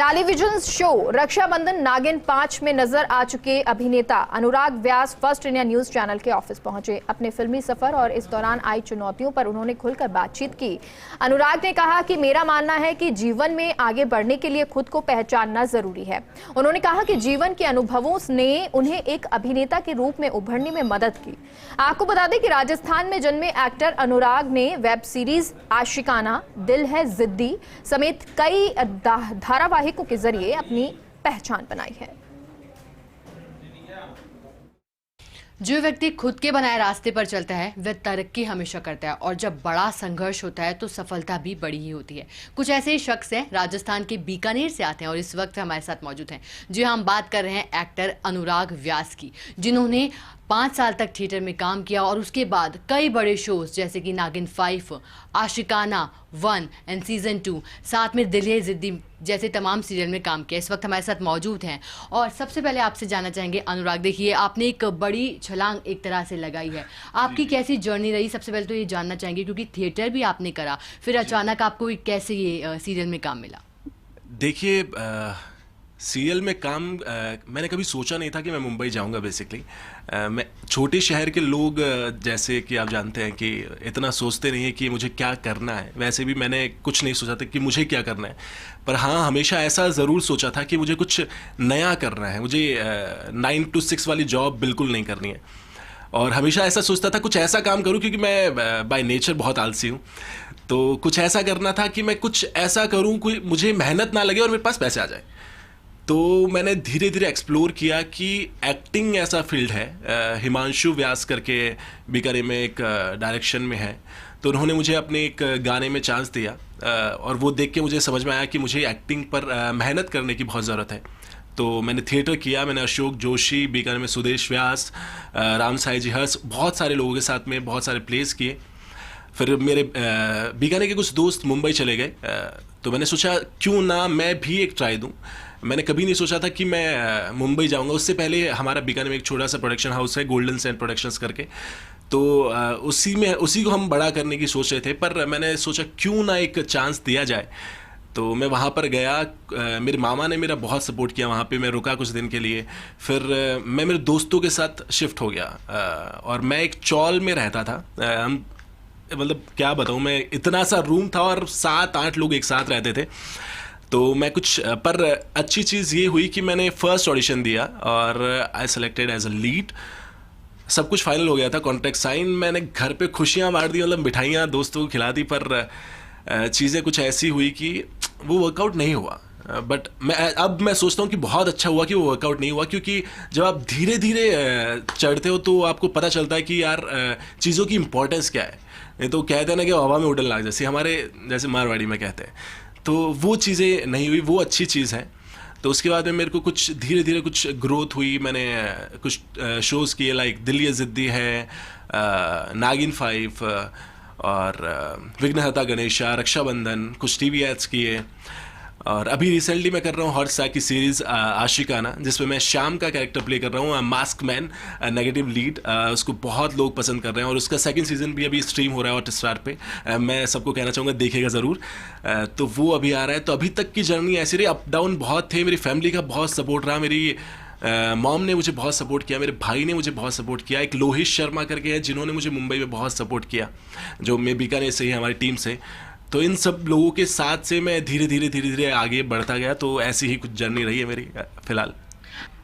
Television show Rakshabandhan नागिन 5 में नजर आ चुके अभिनेता अनुराग व्यास फर्स्ट इंडिया न्यूज चैनल के ऑफिस पहुंचे। अपने फिल्मी सफर और इस दौरान आई चुनौतियों पर उन्होंने खुलकर बातचीत की। अनुराग ने कहा कि मेरा मानना है कि जीवन में आगे बढ़ने के लिए खुद को पहचानना जरूरी है। उन्होंने कहा कि जीवन के अनुभवों ने उन्हें एक अभिनेता के रूप में उभरने में मदद की। आपको बता दें कि राजस्थान में जन्मे एक्टर अनुराग ने वेब सीरीज आशिकाना, दिल है जिद्दी समेत कई धारावाहिकों के जरिए अपनी पहचान बनाई है। जो व्यक्ति खुद के बनाए रास्ते पर चलता है वह तरक्की हमेशा करता है और जब बड़ा संघर्ष होता है तो सफलता भी बड़ी ही होती है। कुछ ऐसे ही शख्स हैं राजस्थान के बीकानेर से आते हैं और इस वक्त हमारे साथ मौजूद हैं। जी हम बात कर रहे हैं एक्टर अनुराग व्यास की, जिन्होंने 5 साल तक थिएटर में काम किया और उसके बाद कई बड़े शोज जैसे कि नागिन 5, आशिकाना 1 एंड सीजन 2, साथ में दिल है जिद्दी जैसे तमाम सीरियल में काम किया। इस वक्त हमारे साथ मौजूद हैं और सबसे पहले आपसे जानना चाहेंगे अनुराग, देखिए आपने एक बड़ी छलांग एक तरह से लगाई है। आपकी कैसी जर्नी रही, सबसे पहले तो ये जानना चाहेंगे, क्योंकि थिएटर भी आपने करा, फिर अचानक आपको कैसे ये सीरियल में काम मिला? देखिए सीरियल में काम मैंने कभी सोचा नहीं था कि मैं मुंबई जाऊंगा। बेसिकली मैं छोटे शहर के लोग जैसे कि आप जानते हैं कि इतना सोचते नहीं है कि मुझे क्या करना है। वैसे भी मैंने कुछ नहीं सोचा था कि मुझे क्या करना है, पर हाँ हमेशा ऐसा ज़रूर सोचा था कि मुझे कुछ नया करना है। मुझे 9 to 6 वाली जॉब बिल्कुल नहीं करनी है और हमेशा ऐसा सोचता था कुछ ऐसा काम करूं, क्योंकि मैं बाय नेचर बहुत आलसी हूं। तो कुछ ऐसा करना था कि मैं कुछ ऐसा करूं कोई मुझे मेहनत ना लगे और मेरे पास पैसे आ जाए। तो मैंने धीरे धीरे एक्सप्लोर किया कि एक्टिंग ऐसा फील्ड है। हिमांशु व्यास करके बीकानेर में एक डायरेक्शन में है, तो उन्होंने मुझे अपने एक गाने में चांस दिया और वो देख के मुझे समझ में आया कि मुझे एक्टिंग पर मेहनत करने की बहुत ज़रूरत है। तो मैंने थिएटर किया, मैंने अशोक जोशी, बीकानेर में सुदेश व्यास, राम साई जी हर्ष, बहुत सारे लोगों के साथ में बहुत सारे प्लेस किए। फिर मेरे बीकानेर के कुछ दोस्त मुंबई चले गए, तो मैंने सोचा क्यों ना मैं भी एक ट्राई दूं। मैंने कभी नहीं सोचा था कि मैं मुंबई जाऊंगा। उससे पहले हमारा बीकानेर में एक छोटा सा प्रोडक्शन हाउस है, गोल्डन सैंड प्रोडक्शंस करके, तो उसी को हम बड़ा करने की सोच रहे थे। पर मैंने सोचा क्यों ना एक चांस दिया जाए, तो मैं वहाँ पर गया। मेरे मामा ने मेरा बहुत सपोर्ट किया वहाँ पे। मैं रुका कुछ दिन के लिए, फिर मैं मेरे दोस्तों के साथ शिफ्ट हो गया और मैं एक चौल में रहता था। हम मतलब क्या बताऊँ, मैं इतना सा रूम था और 7-8 लोग एक साथ रहते थे। तो मैं कुछ पर अच्छी चीज़ ये हुई कि मैंने फर्स्ट ऑडिशन दिया और I selected as a lead. सब कुछ फाइनल हो गया था, कॉन्ट्रैक्ट साइन। मैंने घर पे खुशियाँ बांट दी, मतलब मिठाइयाँ दोस्तों को खिला दी, पर चीज़ें कुछ ऐसी हुई कि वो वर्कआउट नहीं हुआ। बट अब मैं सोचता हूँ कि बहुत अच्छा हुआ कि वो वर्कआउट नहीं हुआ, क्योंकि जब आप धीरे धीरे चढ़ते हो तो आपको पता चलता है कि यार चीज़ों की इंपॉर्टेंस क्या है। ये तो कहते हैं ना कि हवा में उड़न लग, जैसे मारवाड़ी में कहते हैं। तो वो चीज़ें नहीं हुई, वो अच्छी चीज़ है। तो उसके बाद में मेरे को कुछ धीरे धीरे कुछ ग्रोथ हुई। मैंने कुछ शोज़ किए, लाइक दिल है जिद्दी है, नागिन 5 और विघ्नहर्ता गणेशा, रक्षाबंधन, कुछ टीवी एड्स किए। और अभी रिसेंटली मैं कर रहा हूँ हॉटस्टार की सीरीज़ आशिकाना, जिसमें मैं श्याम का कैरेक्टर प्ले कर रहा हूँ, मास्क मैन, नेगेटिव लीड। उसको बहुत लोग पसंद कर रहे हैं और उसका सेकंड सीजन भी अभी स्ट्रीम हो रहा है हॉटस्टार पे। मैं सबको कहना चाहूँगा देखिएगा ज़रूर। तो वो अभी आ रहा है। तो अभी तक की जर्नी ऐसी रही, अप डाउन बहुत थे। मेरी फैमिली का बहुत सपोर्ट रहा, मेरी मॉम ने मुझे बहुत सपोर्ट किया, मेरे भाई ने मुझे बहुत सपोर्ट किया, एक लोहित शर्मा करके है जिन्होंने मुझे मुंबई में बहुत सपोर्ट किया, जो मैं बीकानेर से ही हमारी टीम से। तो इन सब लोगों के साथ से मैं धीरे धीरे आगे बढ़ता गया। तो ऐसी ही कुछ जर्नी रही है मेरी फिलहाल।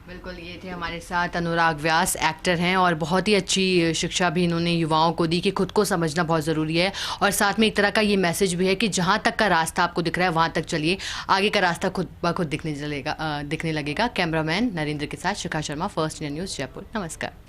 बिल्कुल, ये थे हमारे साथ अनुराग व्यास, एक्टर हैं और बहुत ही अच्छी शिक्षा भी इन्होंने युवाओं को दी कि खुद को समझना बहुत ज़रूरी है। और साथ में एक तरह का ये मैसेज भी है कि जहाँ तक का रास्ता आपको दिख रहा है वहाँ तक चलिए, आगे का रास्ता खुद ब खुद दिखने लगेगा। कैमरामैन नरेंद्र के साथ Shikha Sharma, first India news, Jaipur. नमस्कार।